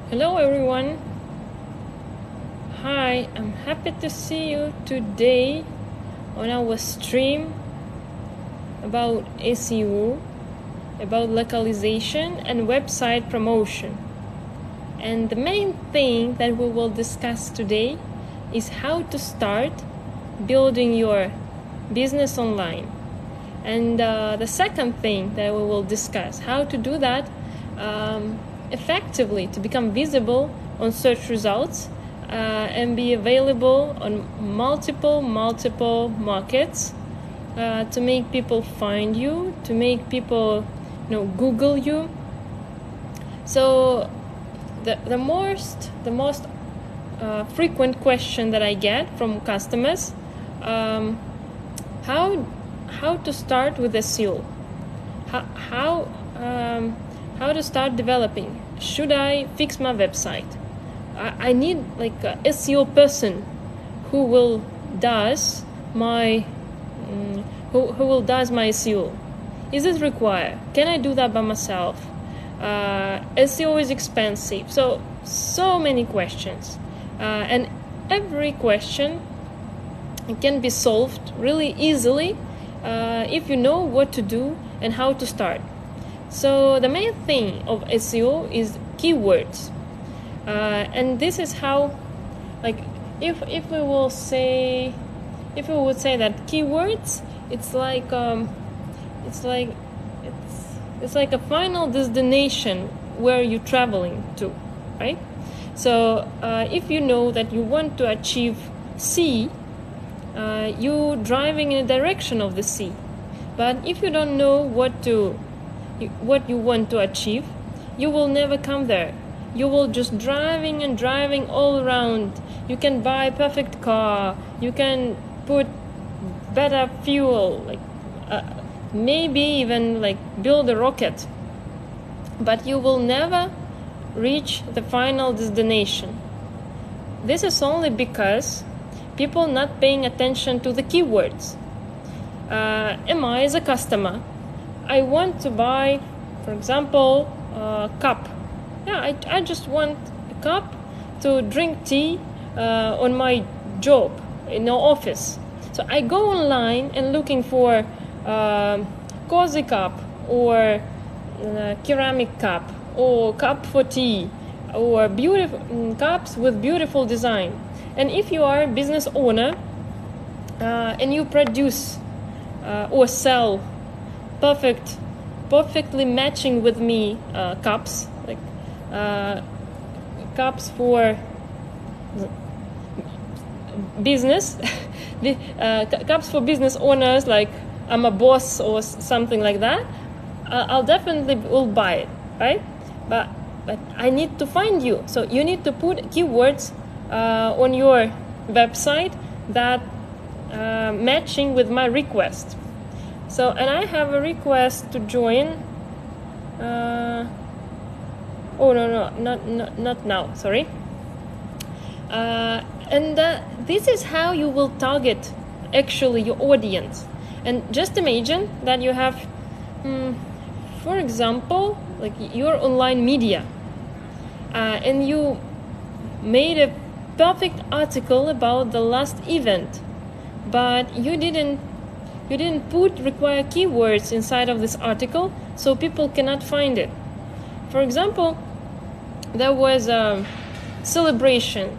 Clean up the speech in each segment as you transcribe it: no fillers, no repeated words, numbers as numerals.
Hello everyone. Hi, I'm happy to see you today on our stream about SEO, about localization and website promotion. And the main thing that we will discuss today is how to start building your business online. And the second thing that we will discuss, how to do that effectively to become visible on search results and be available on multiple markets to make people find you, to make people Google you. So the most frequent question that I get from customers, how to start with SEO, how to start developing. Should I fix my website? I need like a SEO person who will does my SEO. Is it required? Can I do that by myself? SEO is expensive. So many questions, and every question can be solved really easily if you know what to do and how to start. So the main thing of SEO is keywords, and this is how, like, if we would say that keywords, it's like a final destination where you're traveling to, right? So if you know that you want to achieve C, you're driving in the direction of the C. But if you don't know what you want to achieve, you will never come there. You will just driving all around. You can buy a perfect car, you can put better fuel, like maybe even like build a rocket, but you will never reach the final destination. This is only because people not paying attention to the keywords. Am I, as a customer, I want to buy, for example, a cup. Yeah, I just want a cup to drink tea on my job in the office. So I go online and looking for cozy cup or ceramic cup or cup for tea or beautiful cups with beautiful design. And if you are a business owner and you produce or sell perfectly matching with me cups, like cups for business, cups for business owners, like I'm a boss or something like that, I'll definitely will buy it, right? But I need to find you, so you need to put keywords on your website that matching with my request. So, and I have a request to join. Not now. Sorry. And this is how you will target actually your audience. And just imagine that you have, for example, like your online media, and you made a perfect article about the last event, but you didn't put required keywords inside of this article, so people cannot find it. For example, there was a celebration,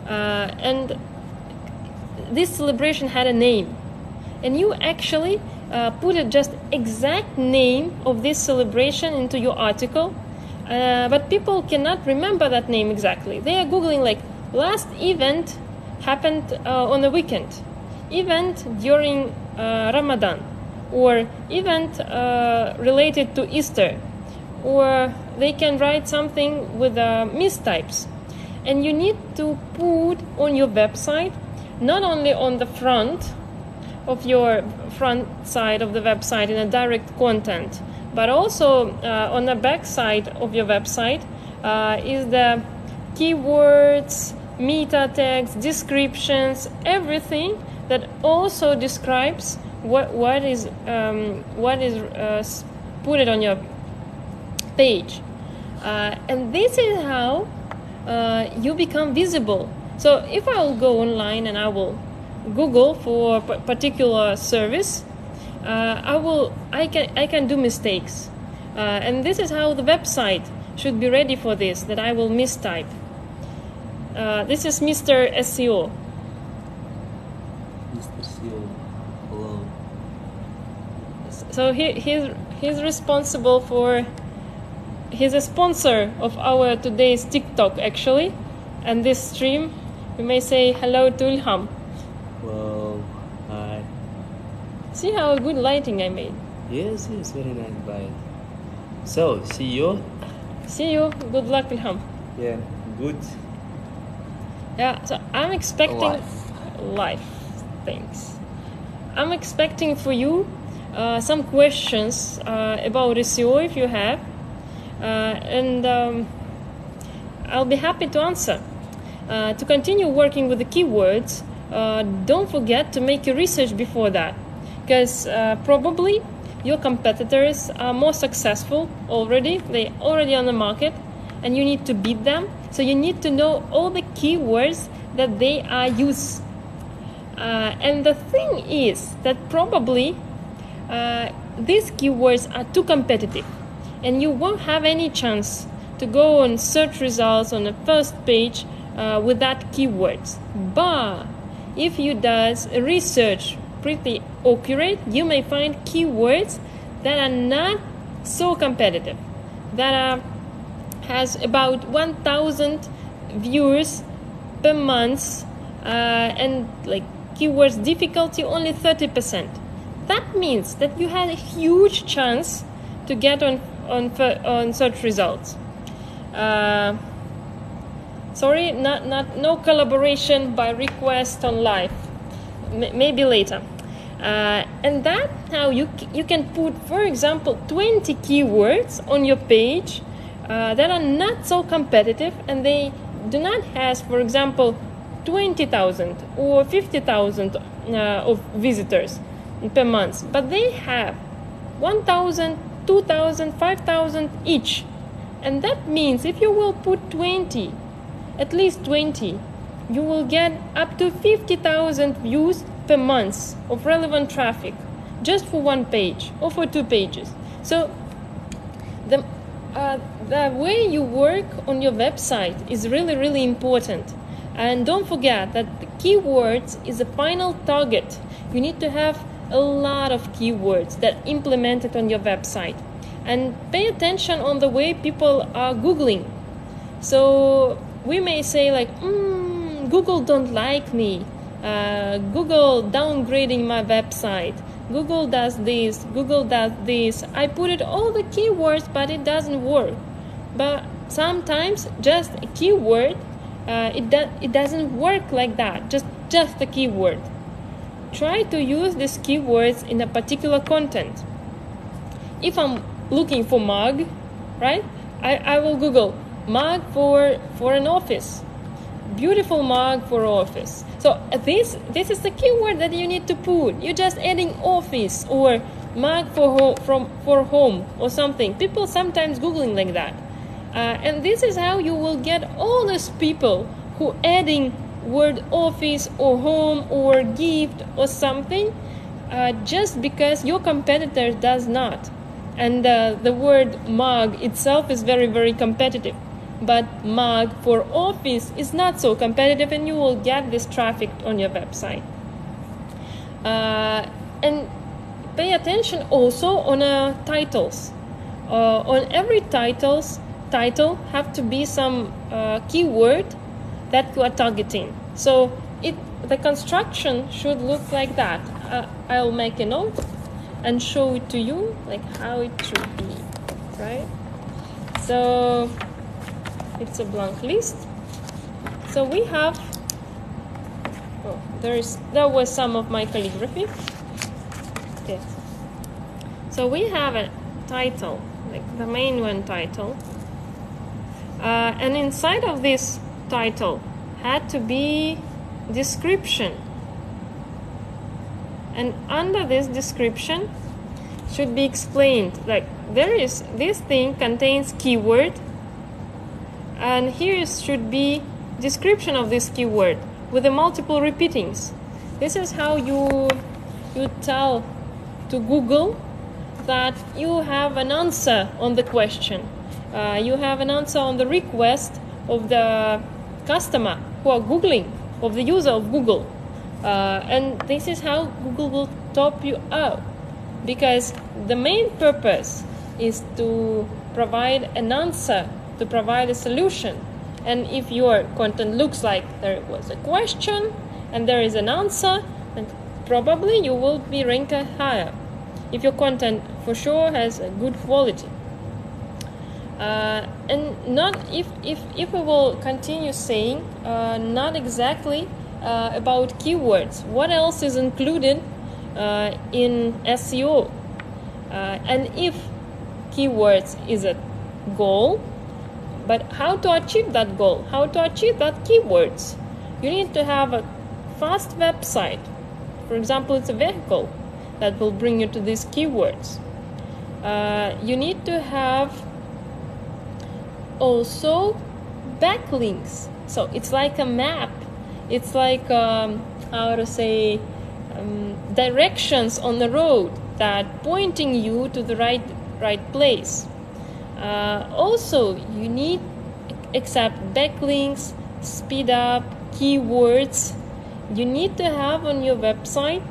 and this celebration had a name, and you actually put a just exact name of this celebration into your article, but people cannot remember that name exactly. They are googling like last event happened on the weekend, event during Ramadan, or event related to Easter, or they can write something with mistypes. And you need to put on your website, not only on the front side of the website in a direct content, but also on the back side of your website is the keywords, meta tags, descriptions, everything that also describes what is put it on your page. And this is how you become visible. So if I will go online and I will Google for a particular service, I can do mistakes, and this is how the website should be ready for this, that I will mistype. This is Mr. SEO. Mr. SEO, hello. So he's responsible for. He's a sponsor of our today's TikTok actually, and this stream. We may say hello to Ilham. Well, hi. See how good lighting I made. Yes, very nice bite. So, see you. See you. Good luck, Ilham. Yeah, good. Yeah, so I'm expecting life. Thanks. I'm expecting for you some questions about SEO if you have, and I'll be happy to answer. To continue working with the keywords, don't forget to make your research before that, because probably your competitors are more successful already. They're already on the market, and you need to beat them. So you need to know all the keywords that they are used. And the thing is that probably these keywords are too competitive, and you won't have any chance to go on search results on the first page with that keywords. But if you does research pretty accurate, you may find keywords that are not so competitive, that has about 1,000 viewers per month, and like keywords difficulty only 30%. That means that you have a huge chance to get on search results. Sorry, no collaboration by request on live. Maybe later. And that how you can put, for example, 20 keywords on your page that are not so competitive, and they do not have, for example, 20,000 or 50,000 of visitors per month, but they have 1,000, 2,000, 5,000 each. And that means if you will put 20, at least 20, you will get up to 50,000 views per month of relevant traffic just for one page or for two pages. So the way you work on your website is really, really important. And don't forget that the keywords is the final target. You need to have a lot of keywords that implemented on your website. And pay attention on the way people are Googling. So we may say like, Google don't like me. Google downgrading my website. Google does this. Google does this. I put it all the keywords, but it doesn't work. But sometimes just a keyword, it doesn't work like that. Just a keyword. Try to use these keywords in a particular content. If I'm looking for mug, right? I will Google mug for an office. Beautiful mug for office. So this is the keyword that you need to put. You're just adding office or mug for home or something. People sometimes Googling like that. And this is how you will get all those people who adding word office or home or gift or something, just because your competitor does not. And the word mug itself is very, very competitive. But mug for office is not so competitive, and you will get this traffic on your website. And pay attention also on titles. On every title have to be some keyword that you are targeting. So the construction should look like that. I'll make a note and show it to you, like how it should be, right? So it's a blank list. So we have, there was some of my calligraphy. Okay. So we have a title, like the main one title, and inside of this title had to be description. And under this description should be explained, like this thing contains keyword and here should be description of this keyword with the multiple repeatings. This is how you tell to Google that you have an answer on the question. You have an answer on the request of the customer who are Googling, of the user of Google. And this is how Google will top you up, because the main purpose is to provide an answer, to provide a solution. And if your content looks like there was a question and there is an answer, then probably you will be ranked higher if your content for sure has a good quality. And not if we will continue saying not exactly about keywords. What else is included in SEO? And if keywords is a goal, but how to achieve that goal? How to achieve that keywords? You need to have a fast website. For example, it's a vehicle that will bring you to these keywords. You need to have also backlinks. So it's like a map. It's like how to say directions on the road that pointing you to the right place. Also, you need, except backlinks, speed up, keywords, you need to have on your website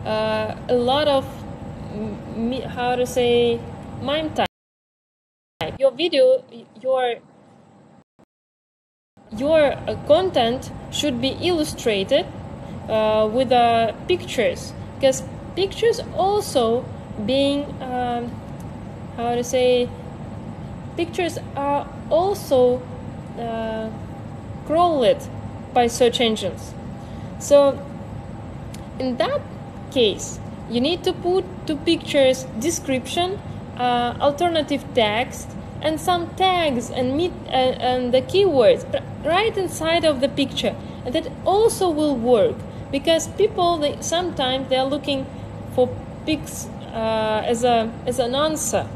a lot of how to say mime type. Your video, your content should be illustrated with pictures, because pictures also being how to say, pictures are also crawled by search engines. So in that case, you need to put to pictures description, alternative text, and some tags and the keywords right inside of the picture, and that also will work, because people sometimes they are looking for pics as an answer.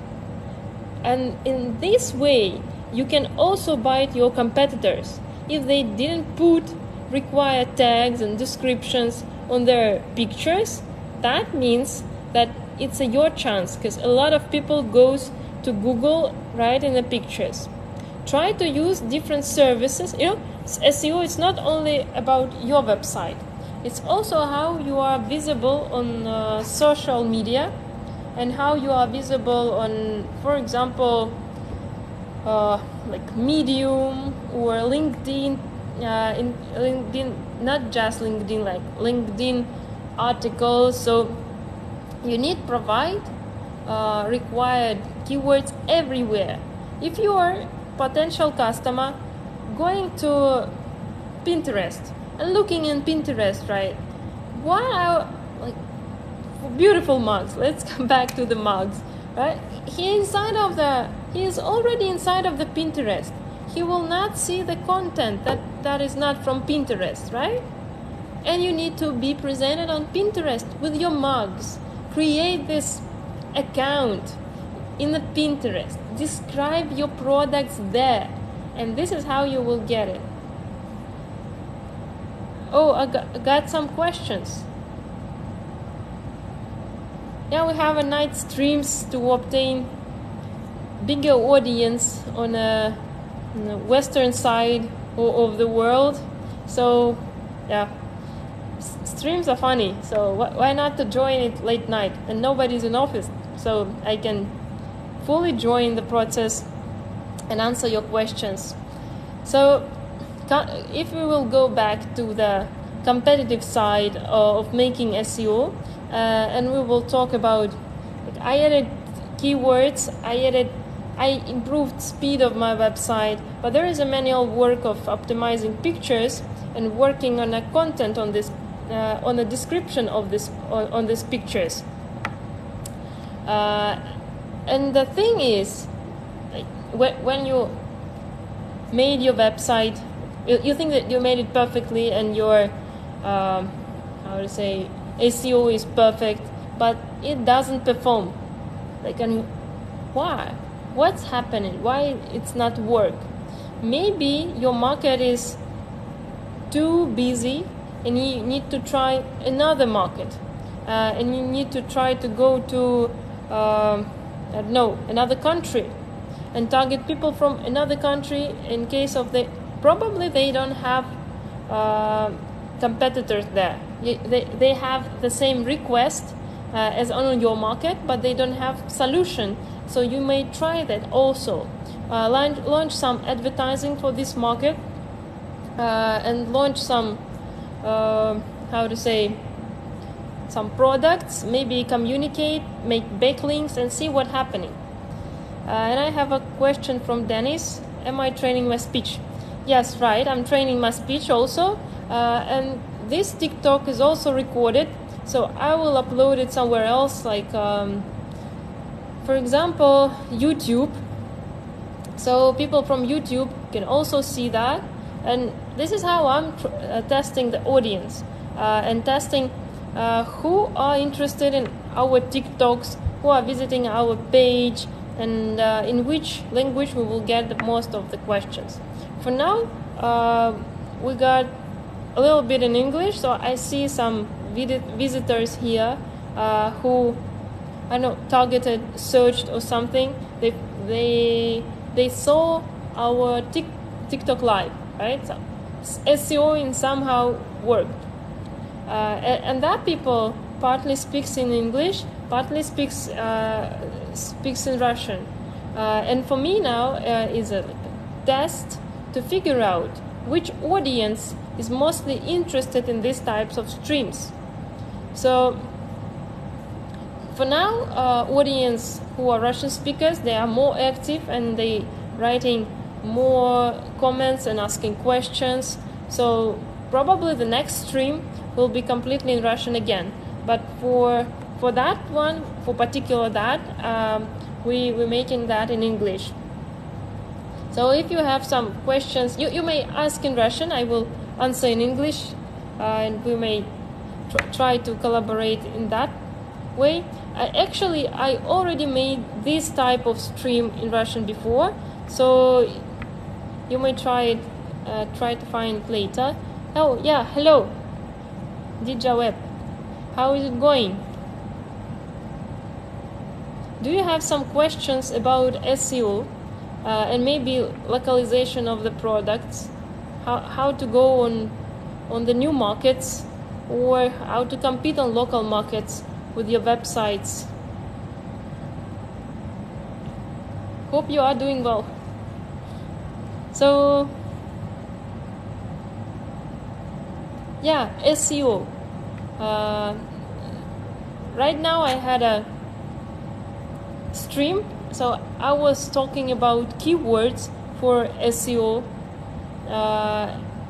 And in this way, you can also bite your competitors. If they didn't put required tags and descriptions on their pictures, that means that it's your chance, because a lot of people goes to Google right in the pictures. Try to use different services. SEO is not only about your website. It's also how you are visible on social media, and how you are visible on, for example, like Medium or LinkedIn. In LinkedIn, not just LinkedIn, like LinkedIn articles. So you need provide required keywords everywhere. If you are potential customer going to Pinterest and looking in Pinterest, right? Why are like beautiful mugs? Let's come back to the mugs, right? He is already inside of the Pinterest. He will not see the content that is not from Pinterest, right? And you need to be presented on Pinterest with your mugs. Create this account in the Pinterest. Describe your products there, and this is how you will get it. Oh, I got some questions. Yeah, we have a night streams to obtain bigger audience on the western side of the world. So yeah, streams are funny. So why not to join it late night and nobody's in office, so I can fully join the process and answer your questions. So if we will go back to the competitive side of making SEO, and we will talk about, I added keywords, I improved speed of my website, but there is a manual work of optimizing pictures and working on a content on this, on the description of this, on these pictures. And the thing is, when you made your website, you think that you made it perfectly and your how to say, SEO is perfect, but it doesn't perform. Like, and why? what's happening, why it's not work. Maybe your market is too busy and you need to try another market, and you need to try to go to I don't know, another country and target people from another country in case of probably they don't have competitors there. They have the same request as on your market, but they don't have solution. So you may try that also. Launch some advertising for this market, and launch some some products, maybe communicate, make backlinks, and see what's happening. And I have a question from Dennis. Am I training my speech? Yes, right, I'm training my speech also, and this TikTok is also recorded, so I will upload it somewhere else, like for example YouTube, so people from YouTube can also see that. And this is how I'm testing the audience, and testing who are interested in our TikToks, who are visiting our page, and in which language we will get the most of the questions. For now, we got a little bit in English, so I see some visitors here who, I don't know, targeted, searched or something. They saw our TikTok live, right? So SEO in somehow worked, and that people partly speaks in English, partly speaks in Russian, and for me now is a test to figure out which audience is mostly interested in these types of streams. So for now, audience who are Russian speakers, they are more active and they writing more comments and asking questions. So probably the next stream will be completely in Russian again. But for that one, for particular that, we're making that in English. So if you have some questions, you may ask in Russian, I will answer in English, and we may try to collaborate in that way. Actually, I already made this type of stream in Russian before, so you may try to find it later. Oh yeah, hello, Dija Web. How is it going? Do you have some questions about SEO and maybe localization of the products? How to go on the new markets, or how to compete on local markets with your websites? Hope you are doing well. So yeah, SEO. Right now I had a stream, so I was talking about keywords for SEO,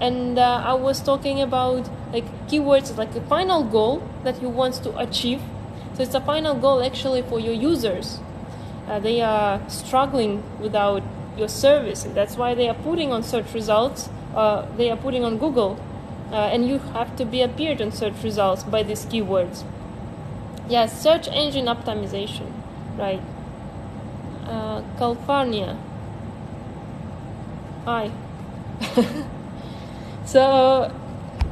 and I was talking about like keywords, like a final goal that you want to achieve. So it's a final goal actually for your users. They are struggling without your service, and that's why they are putting on search results. They are putting on Google, and you have to be appeared on search results by these keywords. Yes, search engine optimization, right? California. Hi. So,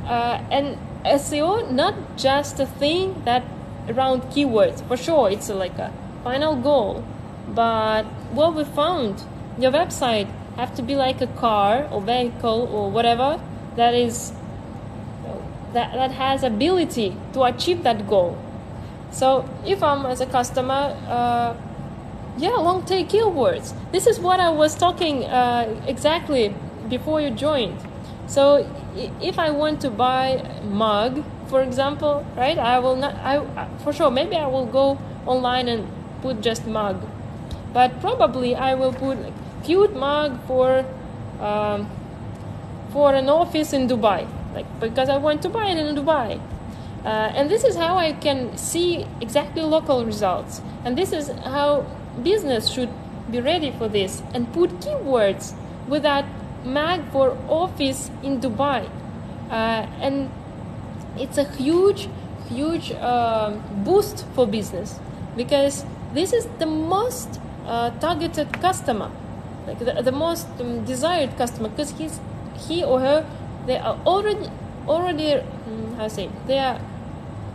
and SEO, not just a thing that around keywords. For sure, it's like a final goal. But what we found, your website have to be like a car or vehicle or whatever that is that has ability to achieve that goal. So if I'm as a customer, long tail keywords. This is what I was talking exactly before you joined. So if I want to buy mug, for example, right? I will not. For sure, maybe I will go online and put just mug, but probably I will put like cute mug for an office in Dubai, like because I want to buy it in Dubai. And this is how I can see exactly local results. And this is how business should be ready for this and put keywords with that mag for office in Dubai. And it's a huge boost for business, because this is the most targeted customer, like the most desired customer, because he or her, they are already how to say, they are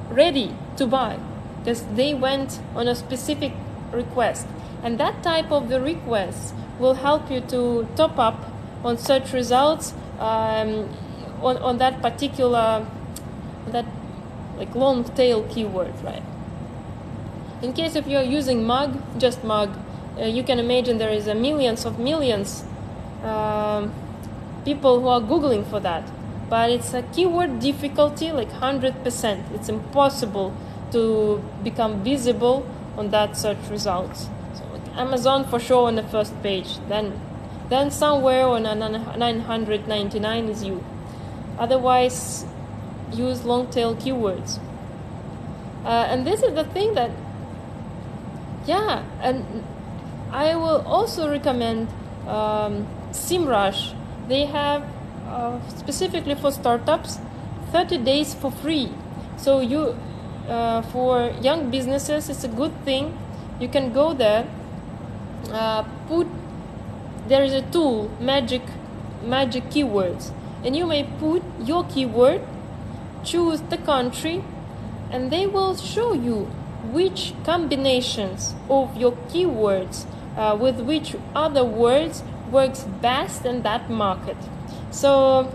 ready to buy because they went on a specific request, and that type of the request will help you to top up on search results on that particular, that like long tail keyword, right? In case if you're using mug, just mug, you can imagine there is a millions people who are googling for that, but it's a keyword difficulty like 100%. It's impossible to become visible on that search results. So like Amazon for sure on the first page, then somewhere on a 999 is you. Otherwise, use long tail keywords. And this is the thing that, yeah, and I will also recommend SEMrush. They have specifically for startups 30 days for free. So you, for young businesses, it's a good thing. You can go there, there is a tool, magic keywords, and you may put your keyword, choose the country, and they will show you which combinations of your keywords with which other words works best in that market. So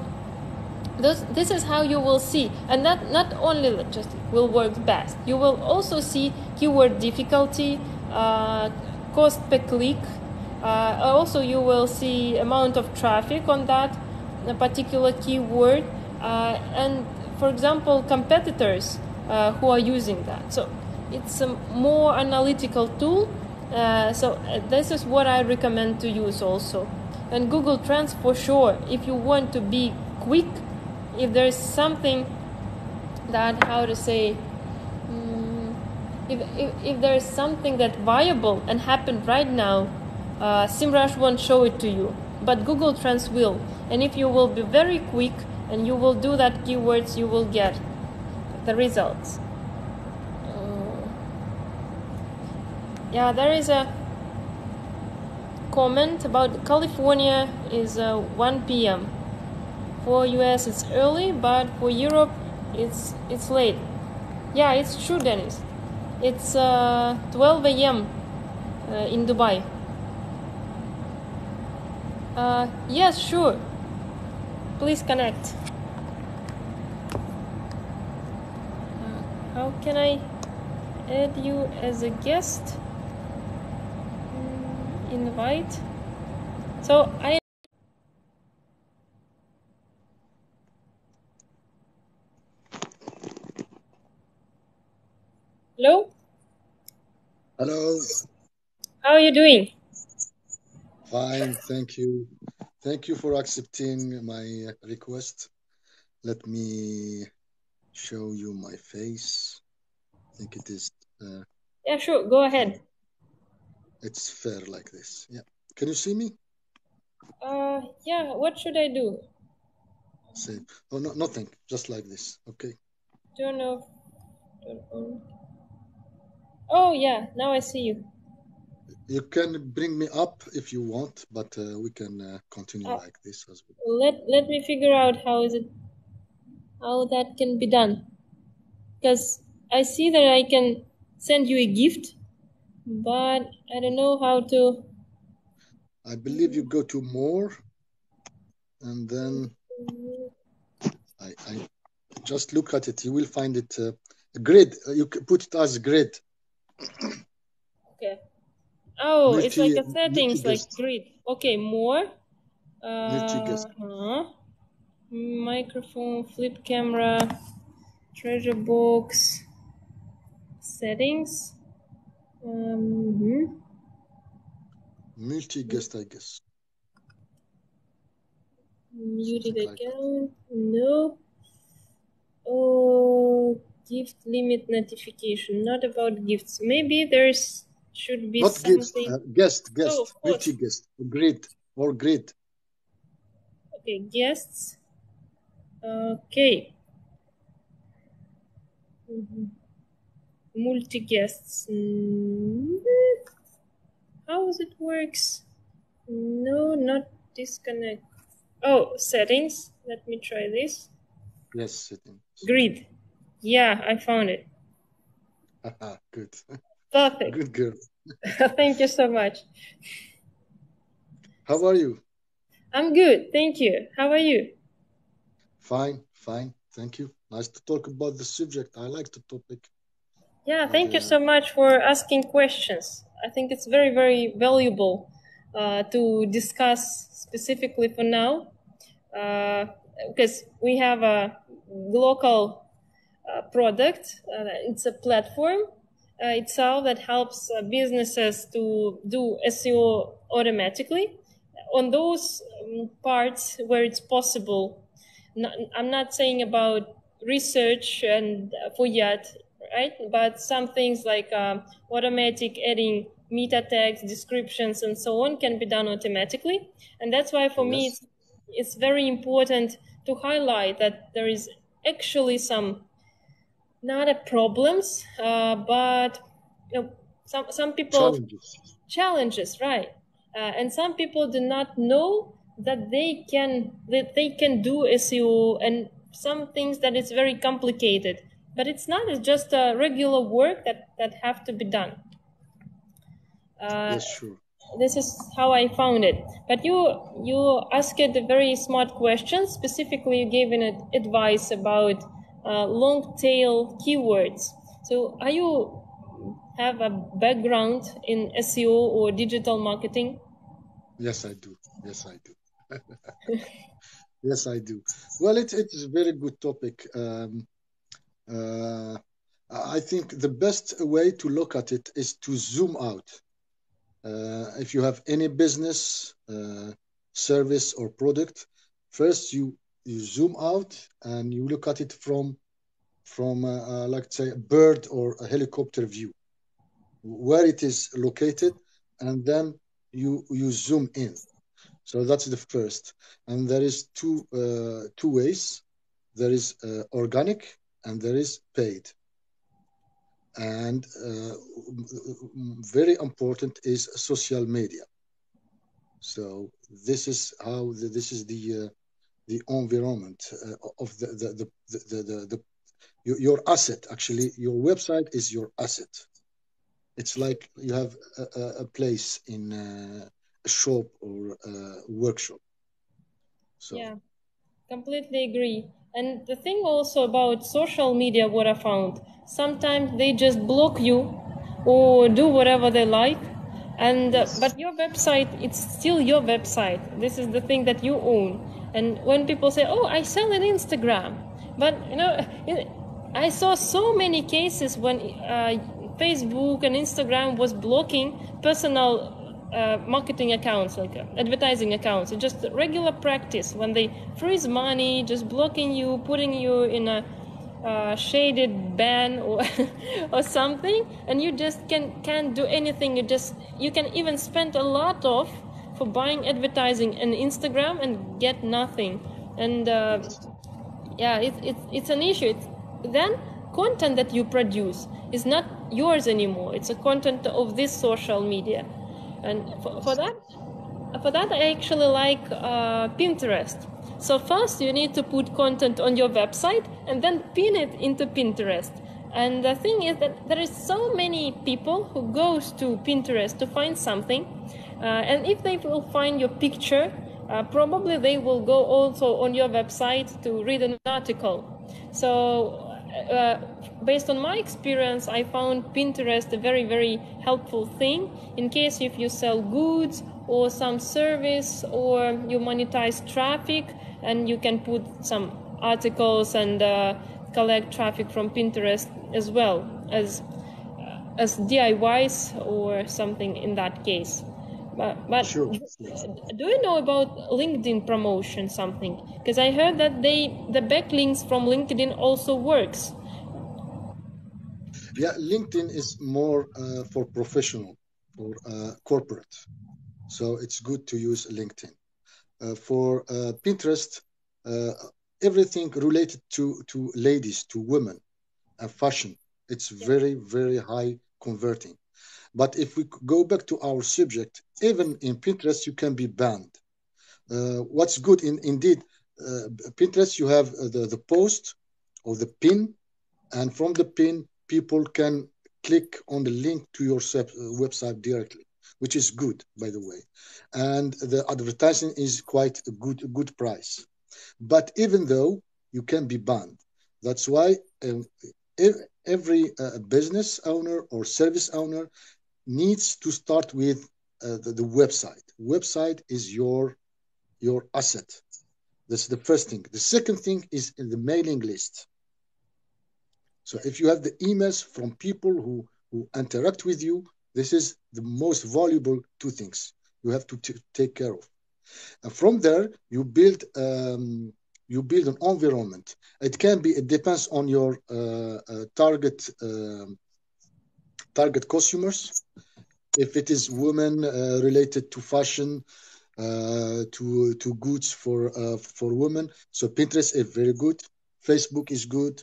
this is how you will see, and that not only just will work best, you will also see keyword difficulty, cost per click. Also you will see amount of traffic on that particular keyword, and for example competitors who are using that. So it's a more analytical tool. So this is what I recommend to use also. And Google Trends for sure, if you want to be quick, if there's something that, how to say, if there is something that viable and happened right now, SEMrush won't show it to you, but Google Trends will. And if you will be very quick and you will do that keywords, you will get the results. Yeah, there is a comment about California is 1 p.m. For US it's early, but for Europe it's late. Yeah, it's true, Dennis. It's 12 a.m. In Dubai. Yes, sure. Please connect. How can I add you as a guest? Invite. So I. Hello? Hello. How are you doing? Fine, thank you. Thank you for accepting my request. Let me show you my face. I think it is. Yeah, sure. Go ahead. It's fair like this. Yeah. Can you see me? Yeah. What should I do? Same. Oh, no, nothing. Just like this. Okay. Turn off. Turn on. Oh yeah. Now I see you. You can bring me up if you want, but we can continue like this as well. Let me figure out how that can be done, because I see that I can send you a gift, but I don't know how to. I believe you go to more, and then I just look at it. You will find it grid. You can put it as grid. Okay. Oh, it's like a settings like multi-guest. grid. Okay, more. Multi-guest. Microphone, flip camera, treasure box, settings. Multi-guest, I guess. Muted Something like account. No. Oh, gift limit notification. Not about gifts. Maybe there's should be not something. gifts, guest, Oh, of course. multi-guest, grid or grid. Okay, guests. Okay. Multi guests. how it works? No, not disconnect. Oh, settings. Let me try this. Yes, settings. Grid. Yeah, I found it. Good. Perfect. Good girl. Thank you so much. How are you? I'm good. Thank you. How are you? Fine, fine. Thank you. Nice to talk about the subject. I like the topic. Yeah, And, thank you so much for asking questions. I think it's very, very valuable to discuss specifically for now because we have a local product. It's a platform itself that helps businesses to do SEO automatically on those parts where it's possible. I'm not saying about research and for yet, right? But some things like automatic adding meta tags, descriptions, and so on can be done automatically. And that's why for me yes, it's very important to highlight that there is actually some not a problems, but some people challenges, right? And some people do not know that they can do SEO and some things that it's very complicated. But it's not. It's just a regular work that have to be done. Yes, sure. This is how I found it. But you asked a very smart question. Specifically, you gave an advice about long tail keywords. So, are you have a background in SEO or digital marketing? Yes, I do. Yes, I do. Yes, I do. Well, it's a very good topic. Uh, I think the best way to look at it is to zoom out. If you have any business, service, or product, first you zoom out and you look at it from like say a bird or a helicopter view, where it is located, and then you zoom in. So that's the first. And there is two ways. There is organic and there is paid. And very important is social media. So this is how this is the environment of the your asset. Actually, your website is your asset. It's like you have a place in a shop or a workshop. So Yeah, completely agree. And the thing also about social media, what I found, sometimes they just block you or do whatever they like. And yes, but your website, it's still your website. This is the thing that you own. And when people say, "Oh, I sell on Instagram," but I saw so many cases when Facebook and Instagram was blocking personal marketing accounts, like advertising accounts. It's just regular practice when they freeze money, just blocking you, putting you in a shaded ban or or something, and you just can't do anything. You can even spend a lot of for buying advertising on Instagram and get nothing. And yes, yeah, it's an issue. Then content that you produce is not yours anymore. It's a content of this social media, and yes, for that I actually like Pinterest. So first you need to put content on your website and then pin it into Pinterest. And the thing is that there is so many people who goes to Pinterest to find something, and if they will find your picture, probably they will go also on your website to read an article. So based on my experience, I found Pinterest a very, very helpful thing in case if you sell goods or some service or you monetize traffic, and you can put some articles and collect traffic from Pinterest as well as DIYs or something in that case. But sure. do you know about LinkedIn promotion something? Because I heard that the backlinks from LinkedIn also works. Yeah, LinkedIn is more for professional or corporate, so it's good to use LinkedIn. For Pinterest, uh, everything related to ladies, to women, and fashion, it's very high converting. But if we go back to our subject, even in Pinterest, you can be banned. What's good indeed, Pinterest, you have the post or the pin, and from the pin, people can click on the link to your website directly, which is good, by the way. And the advertising is quite a good price. But even though you can be banned, that's why every business owner or service owner needs to start with the website. Website is your asset. That's the first thing. The second thing is in the mailing list. So if you have the emails from people who interact with you, this is the most valuable two things you have to take care of. And from there, you build an environment. It depends on your target customers. If it is women related to fashion, to goods for women, so Pinterest is very good. Facebook is good.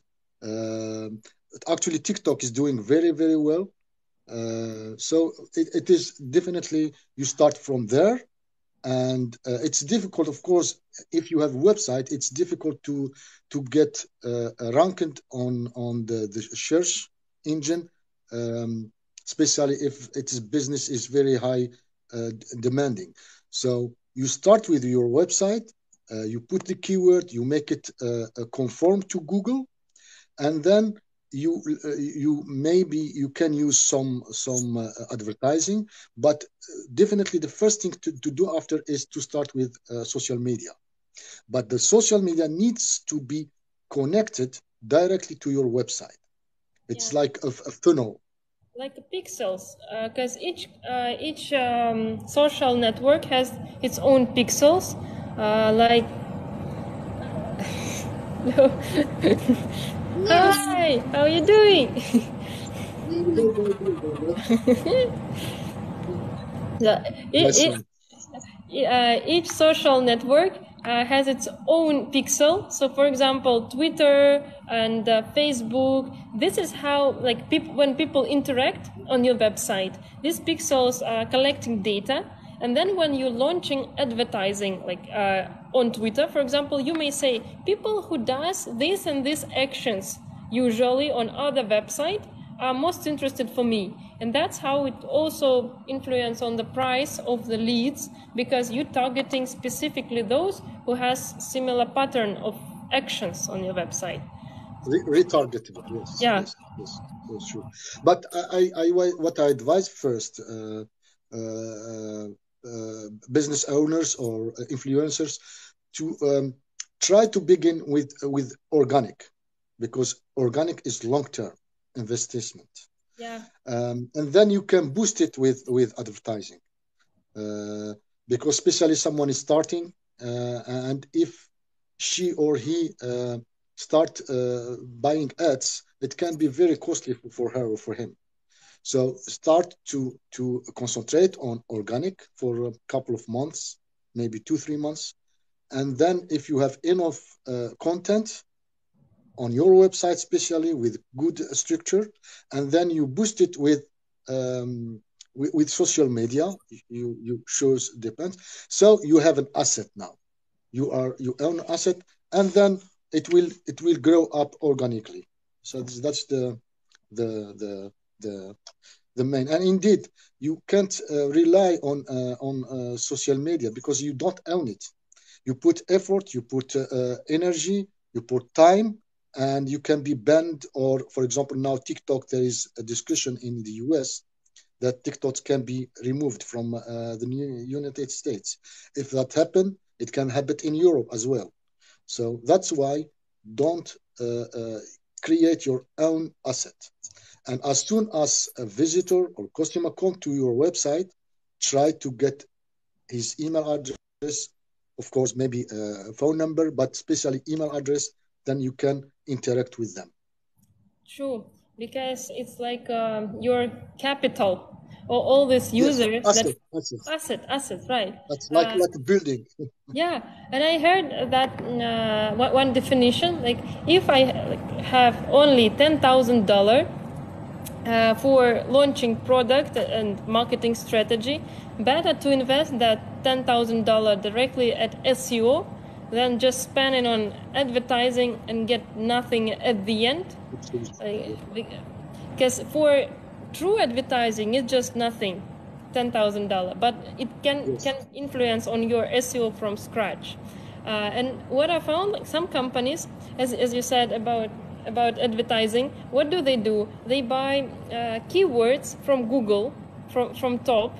Actually, TikTok is doing very, very well. So it is definitely, you start from there. And it's difficult, of course, if you have a website, it's difficult to get ranked on the search engine, especially if its business is very high demanding. So you start with your website, you put the keyword, you make it conform to Google, and then you can use some advertising, but definitely the first thing to do after is to start with social media. But the social media needs to be connected directly to your website. It's like a funnel, like pixels, because each social network has its own pixels, like Hi, how are you doing? Each social network has its own pixel. So, for example, Twitter and Facebook. This is how, like, when people interact on your website, these pixels are collecting data. And then when you're launching advertising, like on Twitter, for example, you may say, people who does this and these actions, usually on other website, are most interested for me. And that's how it also influences on the price of the leads, because you're targeting specifically those who has similar pattern of actions on your website. Retargeting, yes. Yeah. Yes, that's true. But what I advise first, business owners or influencers, to try to begin with organic, because organic is long-term investment. Yeah. And then you can boost it with advertising, because especially someone is starting, and if she or he start buying ads, it can be very costly for her or for him. So start to concentrate on organic for a couple of months, maybe 2-3 months. And then if you have enough content on your website, especially with good structure, and then you boost it with social media, you shows depends. So you have an asset now. You own an asset, and then it will grow up organically. So that's the main. And indeed, you can't rely on social media, because you don't own it. You put effort, you put energy, you put time, and you can be banned. Or, for example, now TikTok, there is a discussion in the US that TikTok can be removed from the United States. If that happens, it can happen in Europe as well. So that's why don't create your own asset. And as soon as a visitor or customer come to your website, try to get his email address, of course, maybe a phone number, but especially email address, then you can interact with them. True, because it's like your capital, or all these users. Yes, asset, right? That's like a building. Yeah, and I heard that one definition, like if I have only $10,000 for launching product and marketing strategy, better to invest that $10,000 directly at SEO than just spending on advertising and get nothing at the end. Because for true advertising, it's just nothing, $10,000, but it can influence on your SEO from scratch. And what I found, like some companies, as you said about advertising, what do? They buy keywords from Google from top,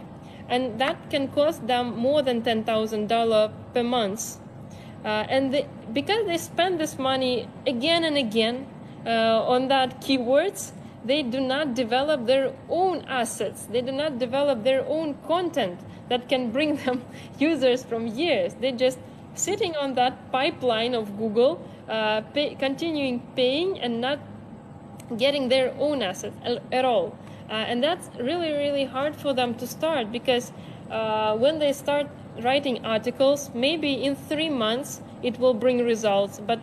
and that can cost them more than $10,000 per month. And because they spend this money again and again on that keywords, they do not develop their own assets. They do not develop their own content that can bring them users from years. They just sitting on that pipeline of Google, continuing paying and not getting their own assets at all. And that's really, really hard for them to start, because when they start writing articles, maybe in 3 months it will bring results. But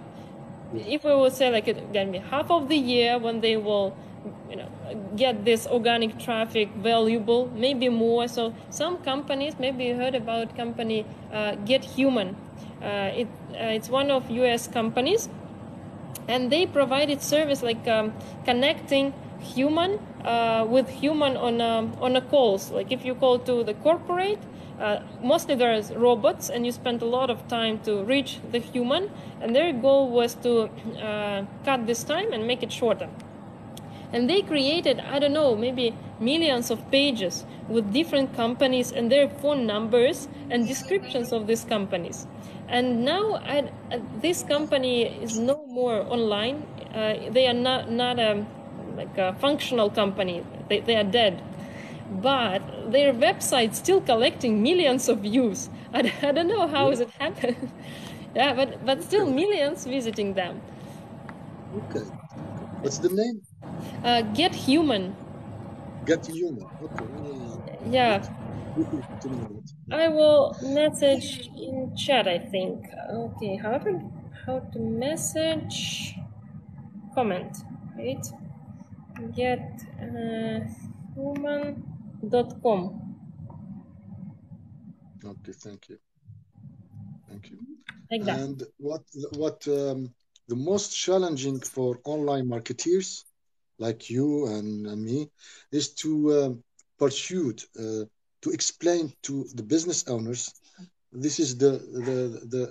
if we would say like it can be half of the year when they will get this organic traffic valuable, maybe more. So some companies, maybe you heard about company Get Human. It's one of US companies, and they provided service like connecting human with human on a calls. Like if you call to the corporate, mostly there's robots, and you spend a lot of time to reach the human, and their goal was to cut this time and make it shorter. And they created, I don't know, maybe millions of pages with different companies and their phone numbers and descriptions of these companies. And now this company is no more online. They are not a functional company. They are dead. But their website still collecting millions of views. I don't know how it happened. Yeah, but still millions visiting them. Okay. What's the name? Get Human. Get Human. Okay. Yeah. I will message in chat, I think. Okay, how to message? Comment, right? Get human.com. Okay, thank you. Thank you. Like that. And what the most challenging for online marketeers like you and me is to pursue, to explain to the business owners this is the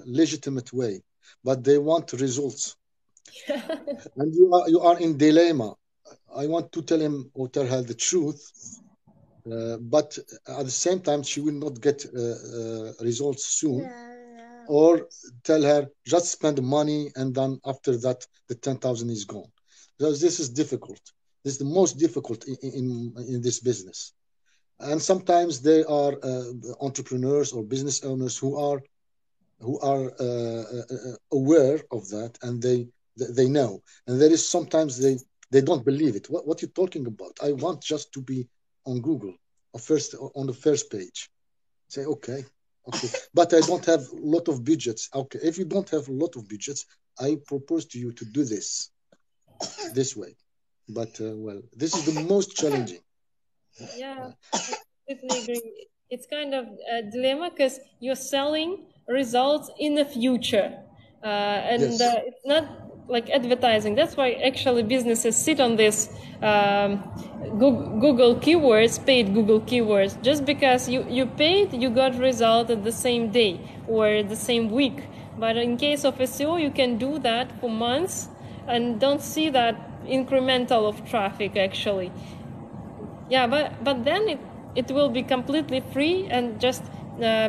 legitimate way, but they want results. And you are in dilemma. I want to tell him or tell her the truth, but at the same time she will not get results soon. Or tell her just spend money, and then after that the 10,000 is gone. Because this is difficult. This is the most difficult in this business. And sometimes they are entrepreneurs or business owners who are aware of that, and they know. And there is sometimes they don't believe it. What you're talking about? I want just to be on Google, on the first page. Say okay, but I don't have a lot of budgets. Okay, if you don't have a lot of budgets, I propose to you to do this way. But well, this is the most challenging. Yeah, I completely agree. It's kind of a dilemma because you're selling results in the future, and it's not like advertising. That's why actually businesses sit on this Google keywords, paid Google keywords, just because you paid, you got result at the same day or the same week. But in case of SEO, you can do that for months and don't see that incremental of traffic actually. Yeah, but then it will be completely free, and just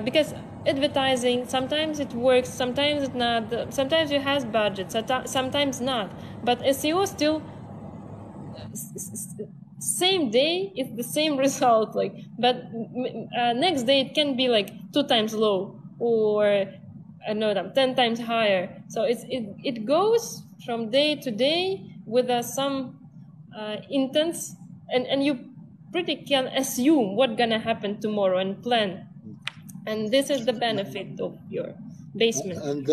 because advertising, sometimes it works, sometimes it not, sometimes it has budget, sometimes not. But SEO still same day it's the same result, like, but next day it can be like 2 times low, or I know them 10 times higher. So it goes from day to day with some intense, and you pretty can assume what's gonna happen tomorrow and plan. And this is the benefit of your basement. And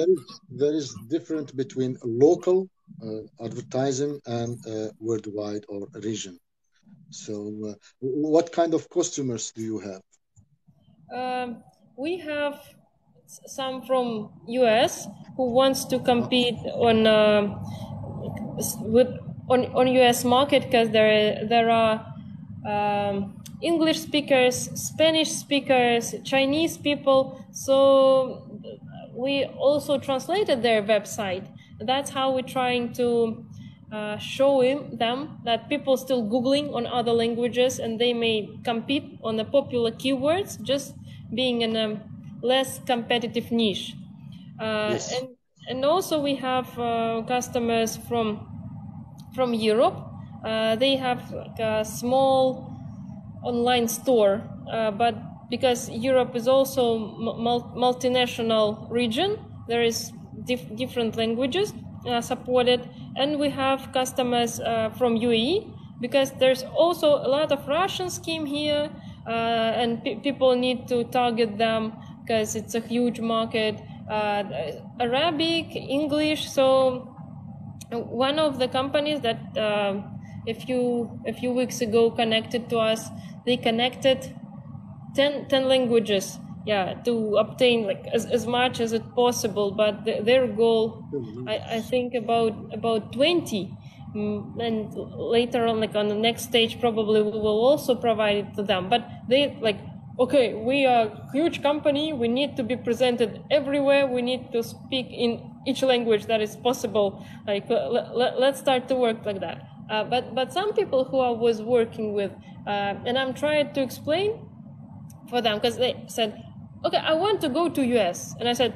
there is difference between local advertising and worldwide or region. So, what kind of customers do you have? We have some from US who wants to compete on with on US market because there are English speakers, Spanish speakers, Chinese people. So we also translated their website. That's how we're trying to show them that people still Googling on other languages and they may compete on the popular keywords, just being in a less competitive niche. Yes. And also we have customers from Europe. They have like a small online store, but because Europe is also multinational region, there is different languages supported, and we have customers from UAE because there's also a lot of Russian scheme here, and people need to target them because it's a huge market. Arabic, English, so one of the companies that a few weeks ago connected to us, they connected 10 languages, yeah, to obtain like as much as it possible, but their goal, I think about 20. And later on, like on the next stage, probably we will also provide it to them, but they like, okay, we are a huge company, we need to be presented everywhere, we need to speak in each language that is possible, like let's start to work like that. But some people who I was working with, and I'm trying to explain for them, because they said, okay, I want to go to US, and I said,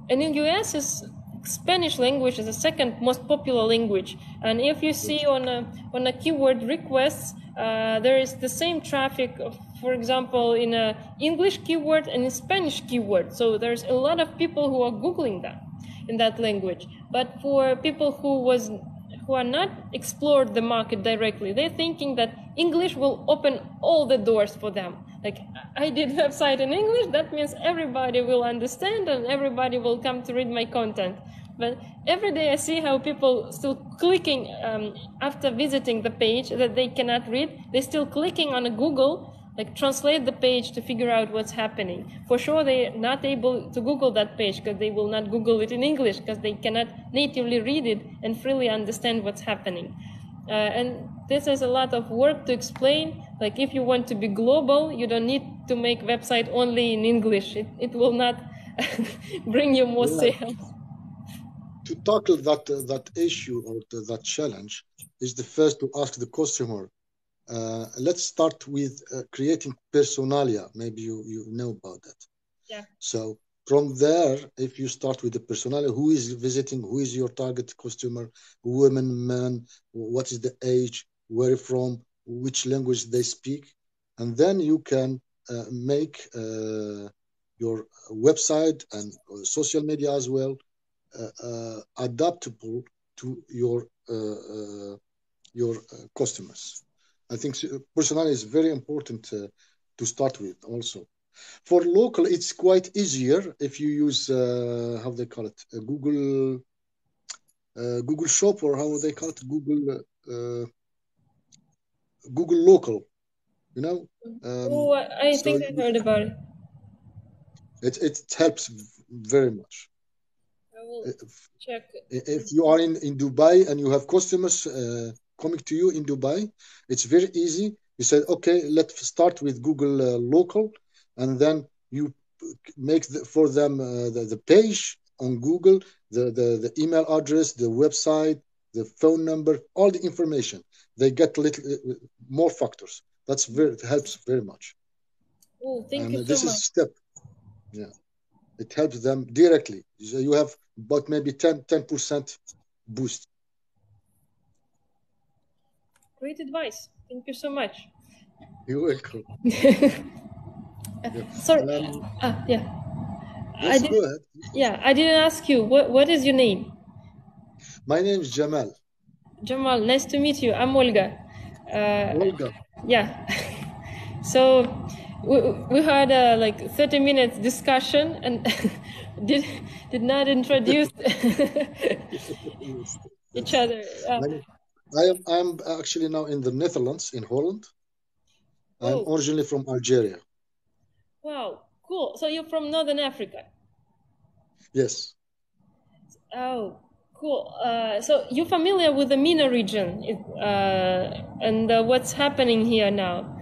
and in US is Spanish language is the second most popular language, and if you see on a keyword requests, there is the same traffic, for example, in a English keyword and in Spanish keyword. So there's a lot of people who are Googling that in that language. But for people who are not explored the market directly, they're thinking that English will open all the doors for them. Like, I did website in English, that means everybody will understand and everybody will come to read my content. But every day I see how people still clicking after visiting the page that they cannot read, they're still clicking on a Google, like translate the page to figure out what's happening. For sure they're not able to Google that page because they will not Google it in English because they cannot natively read it and freely understand what's happening. And this is a lot of work to explain. Like, if you want to be global, you don't need to make website only in English. It will not bring you more sales. To tackle that issue or that challenge is the first to ask the customer. Let's start with creating personalia. Maybe you know about that. Yeah. So from there, if you start with the personalia, who is visiting, who is your target customer, women, men, what is the age, where from, which language they speak, and then you can make your website and social media as well adaptable to your customers. I think personality is very important to start with also. For local, it's quite easier if you use, how they call it, Google Shop, or how they call it, Google Local, you know? I think I heard about it. It helps very much. I will check. If you are in Dubai and you have customers coming to you in Dubai, it's very easy. You said, okay, let's start with Google Local, and then you make for them the page on Google, the email address, the website, the phone number, all the information. They get little more factors. That's it helps very much. Oh, thank you so much. This is step. Yeah, it helps them directly. So you have about maybe 10% boost. Great advice. Thank you so much. You're welcome. Sorry. Yeah. Yes, go ahead. Yeah, I didn't ask you. What is your name? My name is Jamal. Jamal, nice to meet you. I'm Olga. Olga. Yeah. So we had a like 30 minutes discussion and did not introduce each other. I'm actually now in the Netherlands, in Holland. I'm Oh, originally from Algeria. wow, cool. So you're from Northern Africa. Yes. Oh, cool. So you're familiar with the MENA region and what's happening here now?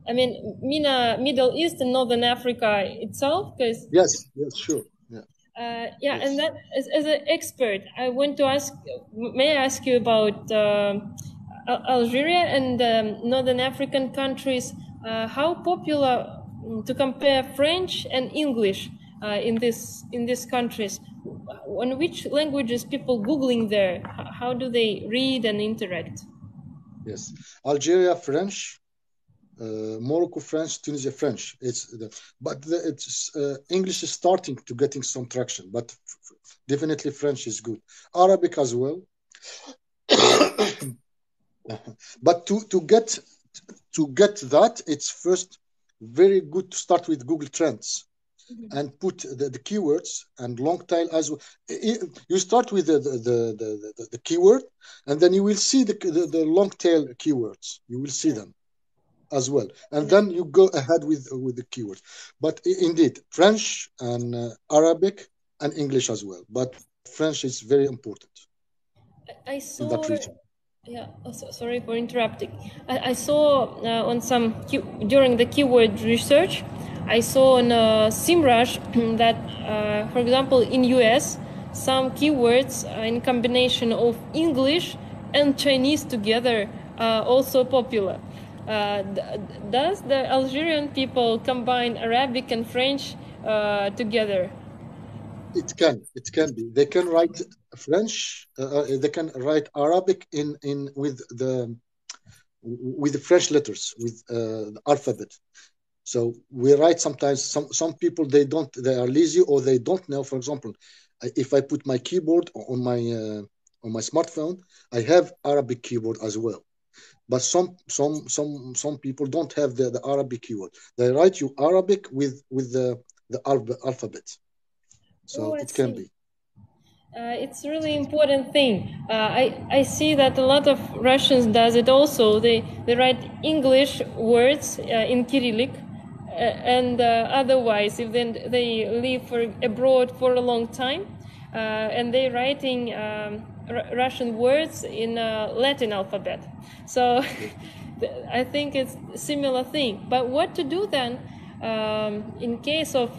I mean, MENA, Middle East and Northern Africa itself, because Yes. Yes. Sure. Yeah. yeah, and Yes. that as an expert, I want to ask, may I ask you about Algeria and Northern African countries? How popular to compare French and English in these countries? On which languages people googling there? How do they read and interact? Yes. Algeria French, Morocco French, Tunisia French. It's English is starting to getting some traction, but definitely French is good. Arabic as well. But to get that, it's first very good to start with Google Trends and put the keywords and long tail as well. You start with the keyword, and then you will see the long tail keywords. You will see them as well, and then you go ahead with the keywords. But indeed, French and Arabic and English as well. But French is very important I in that saw, region. yeah, sorry for interrupting. I saw on some during the keyword research, I saw on SEMrush that, for example, in US, some keywords in combination of English and Chinese together are also popular. Does the Algerian people combine Arabic and French together? It can be. They can write French. They can write Arabic in with the French letters, with the alphabet. So we write sometimes. Some people they are lazy or they don't know. For example, if I put my keyboard on my smartphone, I have Arabic keyboard as well. But some people don't have the Arabic keyboard. They write you Arabic with the alphabet. Oh, So I it can see. be. It's a really important thing. I see that a lot of Russians does it also. They write English words in Cyrillic, and otherwise, if then they live abroad for a long time, and they writing Russian words in Latin alphabet. So Yes. I think it's a similar thing. But what to do then in case of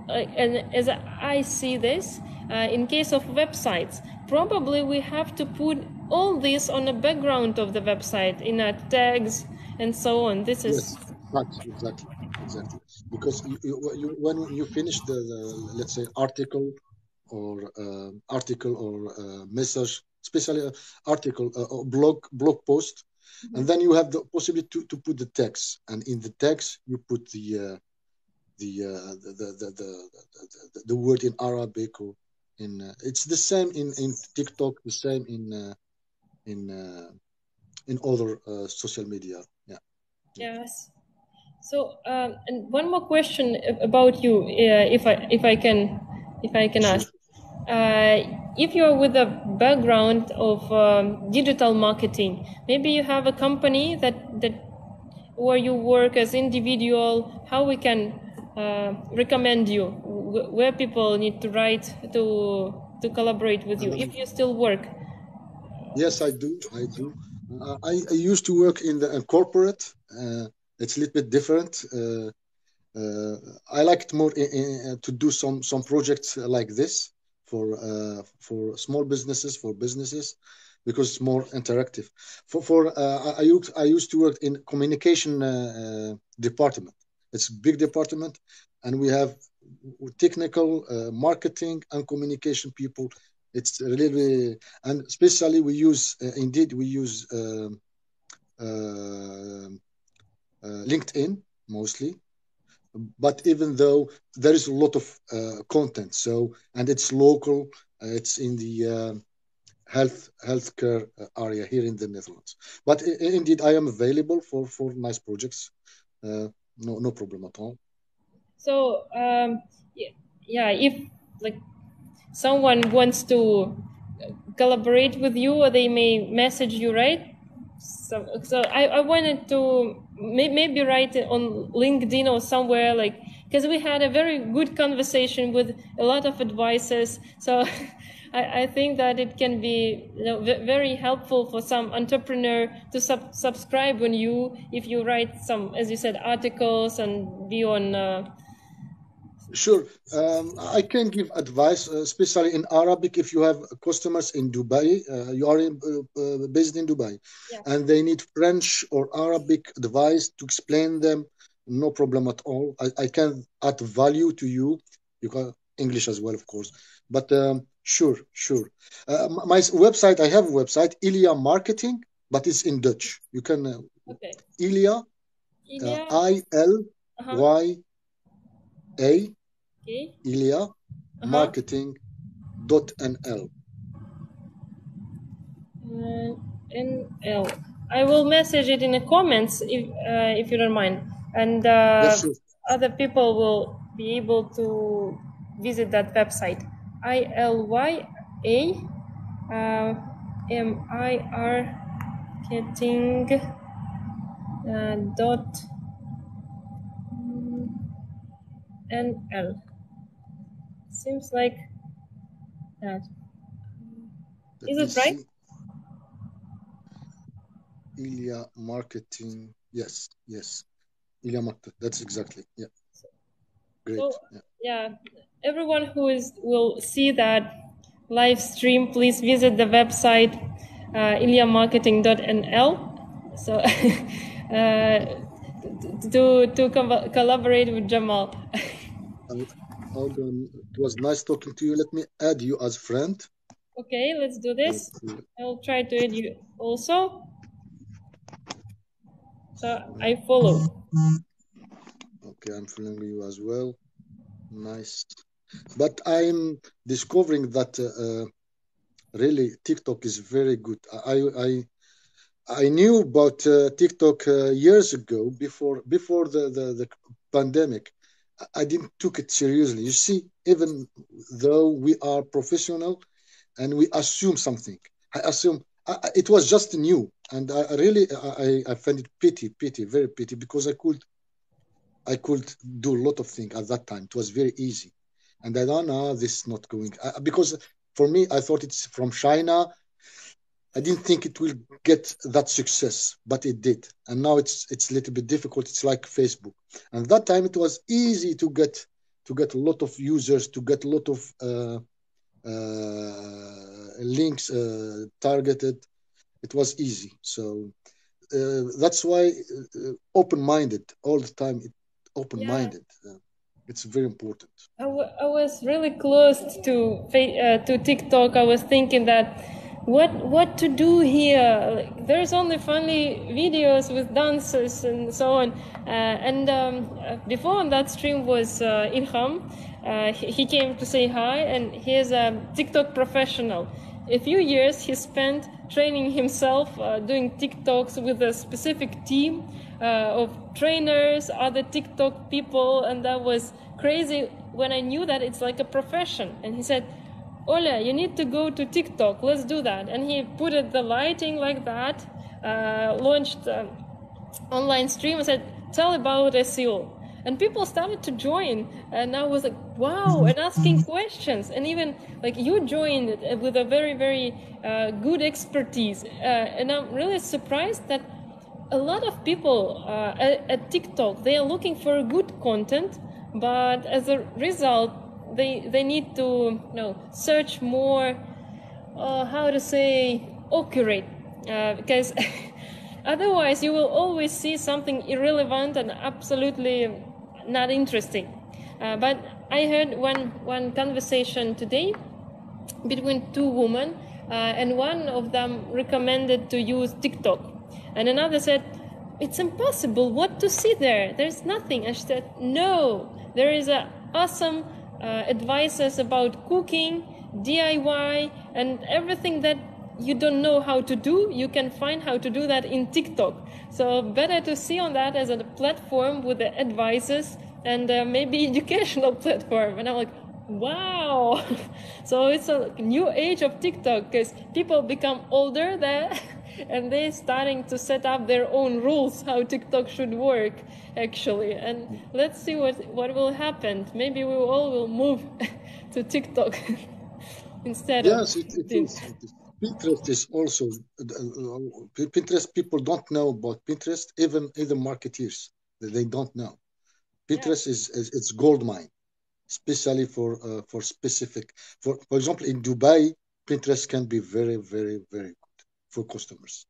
and as I see this, in case of websites, probably we have to put all this on the background of the website in tags and so on. This is Yes, exactly. Because when you finish let's say article or message, especially article or blog post, and then you have the possibility to put the text, and in the text you put the word in Arabic or in it's the same in TikTok, the same in in other social media. Yeah, yeah, yes. So and one more question about you, if I can sure. ask. If you're with a background of digital marketing, maybe you have a company that where you work as individual, how we can recommend you, where people need to write to collaborate with you if you still work. Yes, I do. I do. I used to work in the corporate. It's a little bit different. Uh, I liked more to do some projects like this for small businesses, for businesses, because it's more interactive. I used to work in communication department. It's a big department, and we have technical marketing and communication people. It's really, and especially we use indeed we use uh, LinkedIn mostly, but even though there is a lot of content, so and it's local, it's in the healthcare area here in the Netherlands. But indeed, I am available for nice projects. No problem at all. So yeah, if like someone wants to collaborate with you, or they may message you, right? So I wanted to maybe write it on LinkedIn or somewhere, like, because we had a very good conversation with a lot of advices. So I think that it can be, you know, very helpful for some entrepreneur to subscribe when if you write some, as you said, articles and be on. Sure. I can give advice, especially in Arabic, if you have customers in Dubai, you are based in Dubai, Yeah. and they need French or Arabic advice to explain them, no problem at all. I can add value to you. You can English as well, of course. But sure, sure. My website, I have a website, Ilya Marketing, but it's in Dutch. You can, Okay. Ilya, Ilya. ILYA. Okay. Ilya marketing.nl. NL. I will message it in the comments if you don't mind, and Yes, sure. other people will be able to visit that website. ILYA MIR marketing dot NL. Seems like that. Let Is me it right? see. Ilya marketing. Yes, yes. Ilya marketing. That's exactly. Yeah. Great. So Yeah. yeah, everyone who will see that live stream, please visit the website ilyamarketing.nl. So to collaborate with Jamal. Olga, it was nice talking to you. Let me add you as friend. Okay, let's do this. I'll try to add you also. So I follow. Okay, I'm following you as well. Nice. But I'm discovering that really TikTok is very good. I knew about TikTok years ago before the pandemic. I didn't took it seriously. You see, even though we are professional and we assume something, I assume it was just new, and I really I find it pity, very pity, because I could do a lot of things at that time. It was very easy, and I don't know this is not going because for me I thought it's from China. I didn't think it will get that success, but it did. And now it's a little bit difficult. It's like Facebook. And that time it was easy to get a lot of users, to get a lot of links targeted. It was easy. So that's why open-minded all the time. Open-minded. It's very important. I was really close to TikTok. I was thinking that what to do here. Like, there's only funny videos with dances and so on. Before on that stream was Ilham. He came to say hi, and he is a TikTok professional. A few years he spent training himself, doing TikToks with a specific team of trainers, other TikTok people, and that was crazy when I knew that it's like a profession. And he said, Ola, you need to go to TikTok, let's do that. And he put it, the lighting like that, launched online stream and said, tell about SEO. And people started to join, and I was like, wow, and asking questions. And even like you joined it with a very, very good expertise. And I'm really surprised that a lot of people at TikTok, they are looking for good content, but as a result, they need to search more, how to say, accurate, because otherwise you will always see something irrelevant and absolutely not interesting. But I heard one conversation today between two women, and one of them recommended to use TikTok, and another said, it's impossible, what to see there, there's nothing. And she said, no, there is a awesome advices about cooking, DIY, and everything that you don't know how to do, you can find how to do that in TikTok. So better to see on that as a platform with the advices and maybe educational platform. And I'm like, Wow. So it's a new age of TikTok because people become older there and they're starting to set up their own rules how TikTok should work actually. And let's see what will happen. Maybe we all will move to TikTok instead of Yes, it is. It is. Pinterest is also Pinterest. People don't know about Pinterest. Even marketeers, they don't know. yeah. Pinterest is it's gold mine, especially for specific. For example, in Dubai, Pinterest can be very very very good for customers,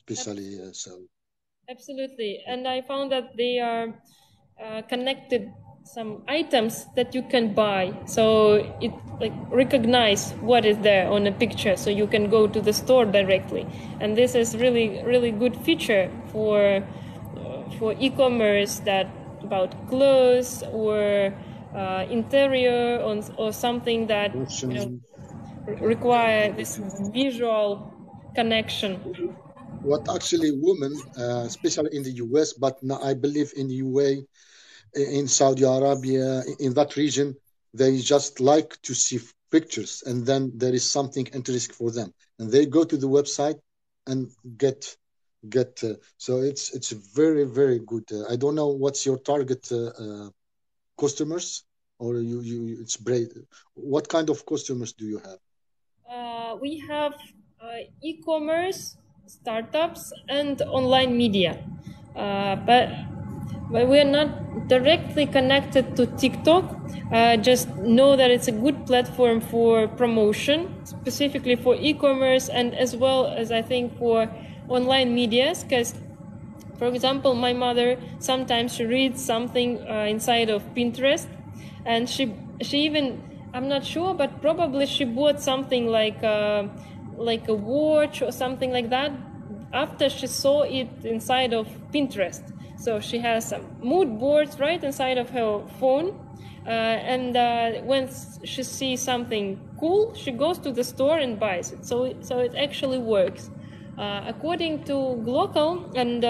especially so. Absolutely. And I found that they are connected some items that you can buy. So it like recognize what is there on a picture so you can go to the store directly. And this is really good feature for e-commerce that about clothes or interior or something that Fashion. require this visual connection. What actually women, especially in the US, but now I believe in the UA, in Saudi Arabia, in that region, they just like to see pictures, and then there is something interesting for them, and they go to the website and get. So it's very very good. I don't know what's your target customers, or it's brave. What kind of customers do you have? We have e-commerce, startups, and online media. But we are not directly connected to TikTok. Just know that it's a good platform for promotion, specifically for e-commerce and as well as I think for online medias, because for example, my mother sometimes she reads something inside of Pinterest, and she even I'm not sure, but probably she bought something like a watch or something like that after she saw it inside of Pinterest. So she has some mood boards right inside of her phone, and when she sees something cool, she goes to the store and buys it. So it actually works. According to Glocal and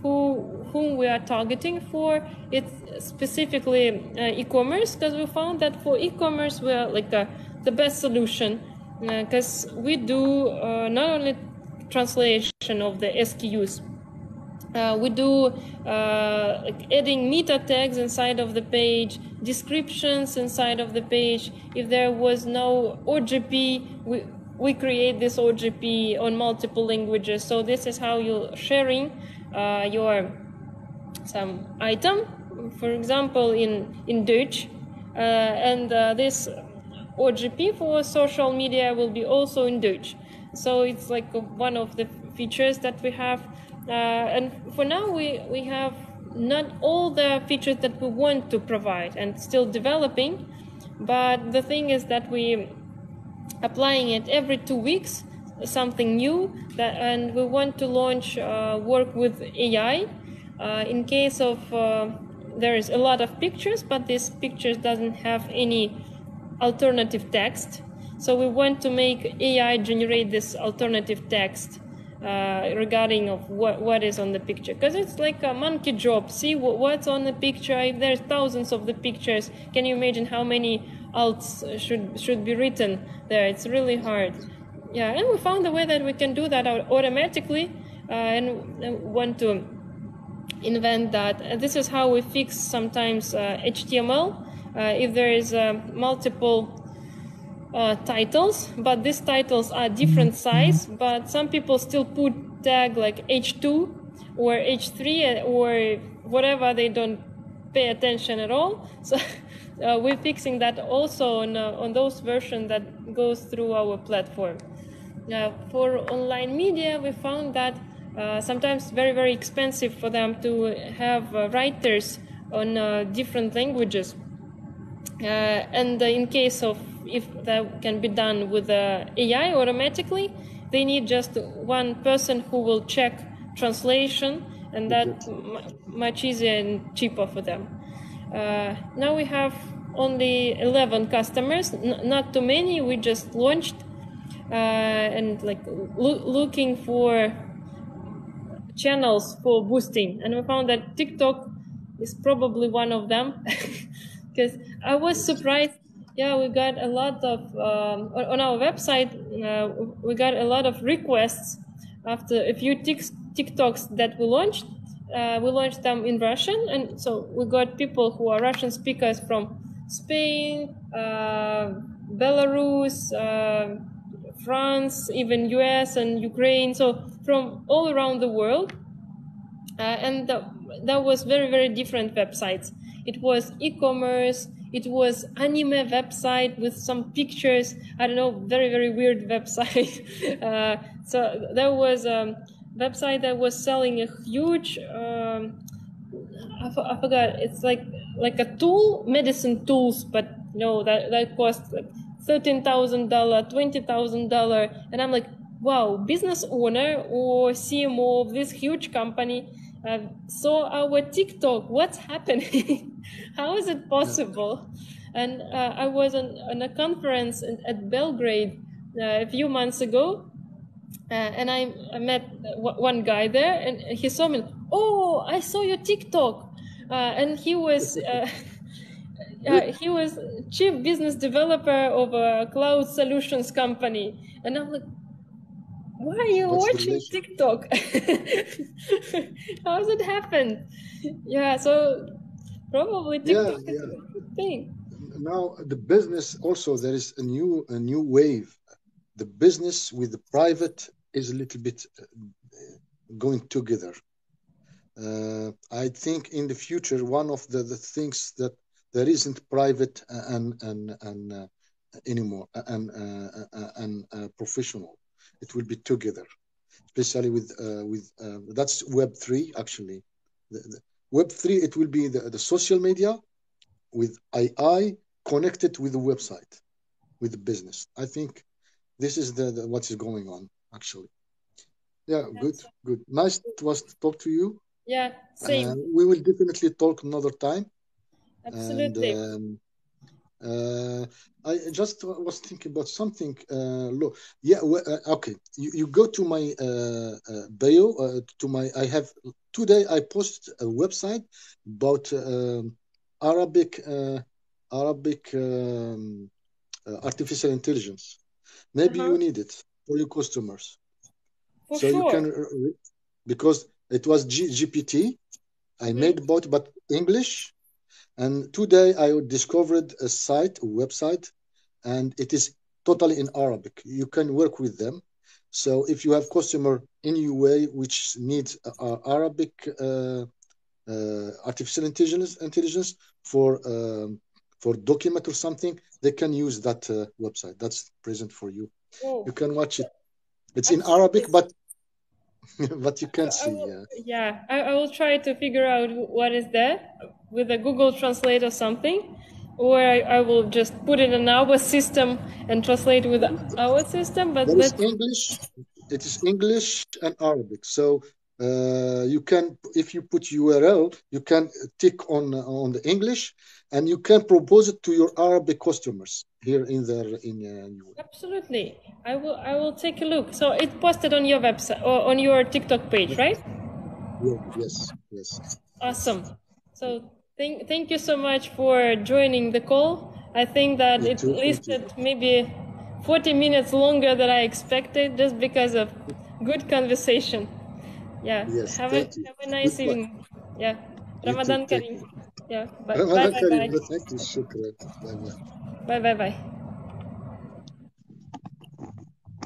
whom we are targeting for, it's specifically e-commerce because we found that for e-commerce we are like the best solution because we do not only translation of the SKUs. We do like adding meta tags inside of the page, descriptions inside of the page. If there was no OGP, we create this OGP on multiple languages. So this is how you're sharing your some item, for example, in Dutch, and this OGP for social media will be also in Dutch. So it's like one of the features that we have. And for now, we have not all the features that we want to provide and still developing. But the thing is that we applying it every 2 weeks, something new, and we want to launch work with AI in case of there is a lot of pictures, but this pictures doesn't have any alternative text. So we want to make AI generate this alternative text regarding of what is on the picture, because it's like a monkey job. See what's on the picture. If there's thousands of the pictures, can you imagine how many alts should be written there? It's really hard. Yeah, and we found a way that we can do that automatically, and want to invent that. And this is how we fix sometimes HTML if there is multiple titles, but these titles are different size, but some people still put tag like H2 or H3 or whatever. They don't pay attention at all. So we're fixing that also on those versions that goes through our platform. For online media, we found that sometimes very expensive for them to have writers on different languages. And in case of if that can be done with AI automatically, they need just one person who will check translation, and that much easier and cheaper for them. Now we have only 11 customers, not too many. We just launched and like looking for channels for boosting, and we found that TikTok is probably one of them because I was surprised Yeah, we got a lot of on our website. We got a lot of requests after a few TikToks that we launched. We launched them in Russian, and so we got people who are Russian speakers from Spain, Belarus, France, even US and Ukraine. So from all around the world. And that was very different websites. It was e-commerce, it was anime website with some pictures, I don't know, very weird website. So there was a website that was selling a huge I forgot, it's like a tool, medicine tools, but no, that cost like $13,000, $20,000. And I'm like, wow, business owner or CMO of this huge company saw our TikTok. What's happening? How is it possible? And I was on a conference at Belgrade a few months ago, and I met one guy there, and he saw me. Oh, I saw your TikTok, and he was chief business developer of a cloud solutions company, and I'm like, why are you What's the watching relation? TikTok? How has it happened? Yeah, so probably TikTok is a good thing. Now the business also, there is a new wave. The business with the private is a little bit going together. I think in the future, one of the things that there isn't private and anymore and professional. It will be together, especially with that's Web3 actually. The Web3, it will be the social media with AI connected with the website, with the business. I think this is the what is going on actually. Yeah, good. Nice was to talk to you. Yeah, same. We will definitely talk another time. Absolutely. And I just was thinking about something. Look, yeah, okay. You go to my bio. To my, I have today. I posted a website about Arabic artificial intelligence. Maybe you need it for your customers, For so you can sure. because it was GPT. I made about but English. And today I discovered a site, a website, and it is totally in Arabic. You can work with them. So if you have customer in UA which needs Arabic artificial intelligence for document or something, they can use that website. That's present for you. Oh, You can watch it. It's in absolutely. Arabic, but but you can't I see. will, yeah, I will try to figure out what is there with a Google Translate or something, or I will just put it in our system and translate with our system. But There is let's English. It is English and Arabic. So you can, if you put URL, you can tick on the English, and you can propose it to your Arabic customers here in UAE. absolutely. I will take a look. So it's posted on your website or on your TikTok page, right? Yeah, yes, yes, yes. Awesome. So thank you so much for joining the call. I think that You it too. Thank you. listed maybe 40 minutes longer than I expected just because of good conversation. Yeah. Yes, Have a thank you. have a nice Goodbye. evening. Yeah. You too. Ramadan Take Kareem. care. Yeah. Bye Ramadan bye Kareem. bye. Thank you. Shukran. Bye bye. Bye bye bye.